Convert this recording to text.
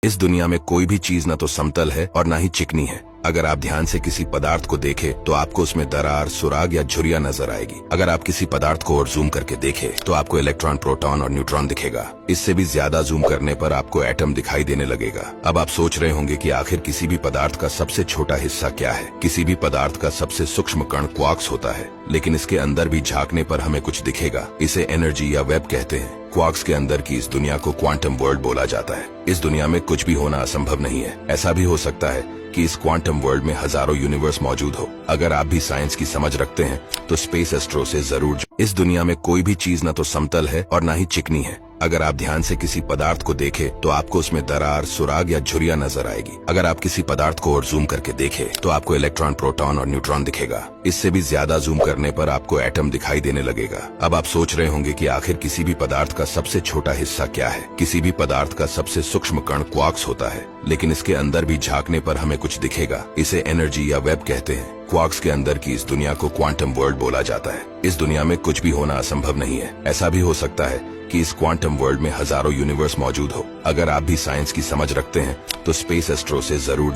इस दुनिया में कोई भी चीज न तो समतल है और ना ही चिकनी है। अगर आप ध्यान से किसी पदार्थ को देखें तो आपको उसमें दरार, सुराग या झुर्रियां नजर आएगी। अगर आप किसी पदार्थ को और जूम करके देखें तो आपको इलेक्ट्रॉन, प्रोटॉन और न्यूट्रॉन दिखेगा। इससे भी ज्यादा जूम करने पर आपको एटम दिखाई देने लगेगा। अब आप सोच रहे होंगे कि आखिर किसी भी पदार्थ का सबसे छोटा हिस्सा क्या है। किसी भी पदार्थ का सबसे सूक्ष्म कण क्वार्क्स होता है, लेकिन इसके अंदर भी झांकने पर हमें कुछ दिखेगा। इसे एनर्जी या वेब कहते हैं। क्वार्क्स के अंदर की इस दुनिया को क्वांटम वर्ल्ड बोला जाता है। इस दुनिया में कुछ भी होना असंभव नहीं है। ऐसा भी हो सकता है कि इस क्वांटम वर्ल्ड में हजारों यूनिवर्स मौजूद हो। अगर आप भी साइंस की समझ रखते हैं तो स्पेस एस्ट्रो से जरूर। इस दुनिया में कोई भी चीज न तो समतल है और ना ही चिकनी है। अगर आप ध्यान से किसी पदार्थ को देखें तो आपको उसमें दरार, सुराग या झुर्रियां नजर आएगी। अगर आप किसी पदार्थ को और जूम करके देखें तो आपको इलेक्ट्रॉन, प्रोटॉन और न्यूट्रॉन दिखेगा। इससे भी ज्यादा जूम करने पर आपको एटम दिखाई देने लगेगा। अब आप सोच रहे होंगे कि आखिर किसी भी पदार्थ का सबसे छोटा हिस्सा क्या है। किसी भी पदार्थ का सबसे सूक्ष्म कण क्वार्क्स होता है, लेकिन इसके अंदर भी झांकने पर हमें कुछ दिखेगा। इसे एनर्जी या वेब कहते हैं। क्वार्क्स के अंदर की इस दुनिया को क्वांटम वर्ल्ड बोला जाता है। इस दुनिया में कुछ भी होना असंभव नहीं है। ऐसा भी हो सकता है कि इस क्वांटम वर्ल्ड में हजारों यूनिवर्स मौजूद हो। अगर आप भी साइंस की समझ रखते हैं तो स्पेस एस्ट्रो से जरूर